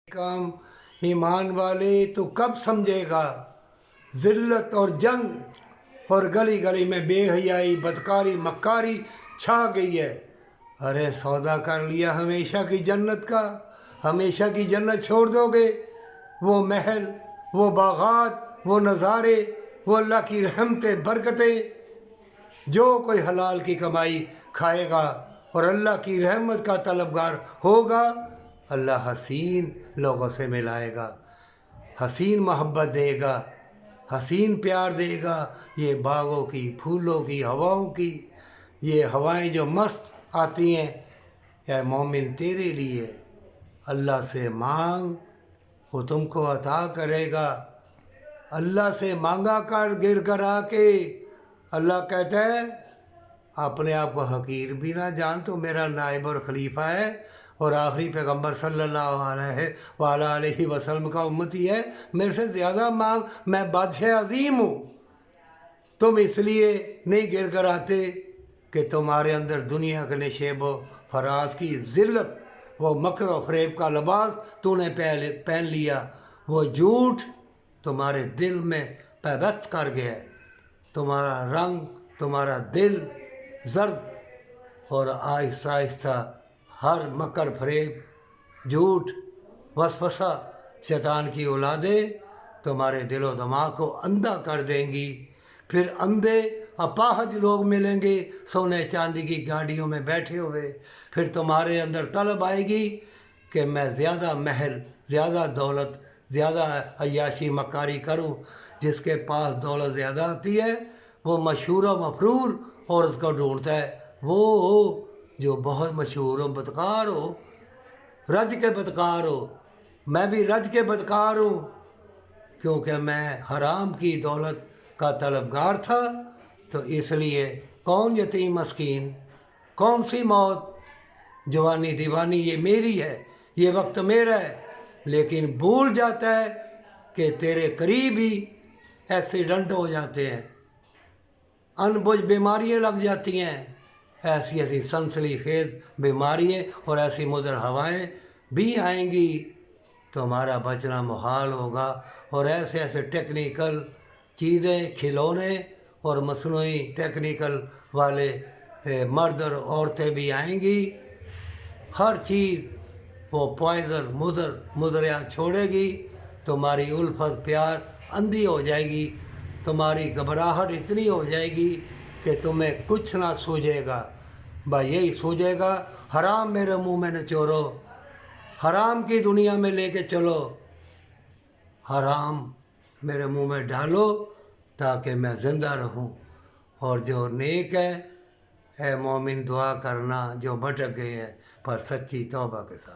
काम ईमान वाले तो कब समझेगा ज़िल्लत और जंग और गली गली में बेहयाई बदकारी मक्कारी छा गई है। अरे सौदा कर लिया हमेशा की जन्नत का, हमेशा की जन्नत छोड़ दोगे? वो महल, वो बागात, वो नज़ारे, वो अल्लाह की रहमतें बरकतें। जो कोई हलाल की कमाई खाएगा और अल्लाह की रहमत का तलबगार होगा, अल्लाह हसीन लोगों से मिलाएगा, हसीन मोहब्बत देगा, हसीन प्यार देगा। ये बागों की, फूलों की, हवाओं की, ये हवाएं जो मस्त आती हैं, या मोमिन तेरे लिए अल्लाह से मांग, वो तुमको अता करेगा। अल्लाह से मांगा कर गिर कर आके। अल्लाह कहता है अपने आप को हकीर भी ना जान, तो मेरा नायब और खलीफा है और आखिरी पैगंबर सल्लल्लाहु अलैहि वसल्लम का उम्मती है। मेरे से ज़्यादा मांग, मैं बादशाह अजीम हूँ। तुम इसलिए नहीं गिर कर आते कि तुम्हारे अंदर दुनिया के नशेब व फराज की ज़िल्लत, वो मकर व फरेब का लिबास तूने पहन लिया। वो झूठ तुम्हारे दिल में पैबस्त कर गया। तुम्हारा रंग, तुम्हारा दिल जर्द, और आहिस्ता आहिस्ता हर मकर फरेब झूठ वसवसा शैतान की औलादें तुम्हारे दिलो दिमाग को अंधा कर देंगी। फिर अंधे अपाहज लोग मिलेंगे सोने चांदी की गाड़ियों में बैठे हुए। फिर तुम्हारे अंदर तलब आएगी कि मैं ज़्यादा महल, ज़्यादा दौलत, ज़्यादा अय्याशी मक्कारी करूं। जिसके पास दौलत ज़्यादा आती है वो मशहूर व मफरूर और उसको ढूंढता है। वो जो बहुत मशहूर हो, बदकार हो, रज के बदकार हो। मैं भी रज के बदकार हूँ, क्योंकि मैं हराम की दौलत का तलबगार था। तो इसलिए कौन यतीम मस्कीन, कौन सी मौत, जवानी दीवानी ये मेरी है, ये वक्त मेरा है। लेकिन भूल जाता है कि तेरे करीब ही एक्सीडेंट हो जाते हैं, अनबुझ बीमारियाँ लग जाती हैं, ऐसी ऐसी सनसनीखेज़ बीमारियाँ और ऐसी मुदर हवाएं भी आएंगी। तुम्हारा बचना मुहाल होगा। और ऐसे ऐसे टेक्निकल चीज़ें, खिलौने और मसनूई टेक्निकल वाले मर्द और औरतें भी आएंगी। हर चीज़ वो पॉइज़न मुदरिया छोड़ेगी। तुम्हारी उल्फत प्यार अंधी हो जाएगी। तुम्हारी घबराहट इतनी हो जाएगी कि तुम्हें कुछ ना सूझेगा। भाई यही सूझेगा, हराम मेरे मुंह में निचोड़ो, हराम की दुनिया में लेके चलो, हराम मेरे मुंह में डालो ताकि मैं ज़िंदा रहूं। और जो नेक है, ए मोमिन दुआ करना जो भटक गए हैं, पर सच्ची तौबा के साथ।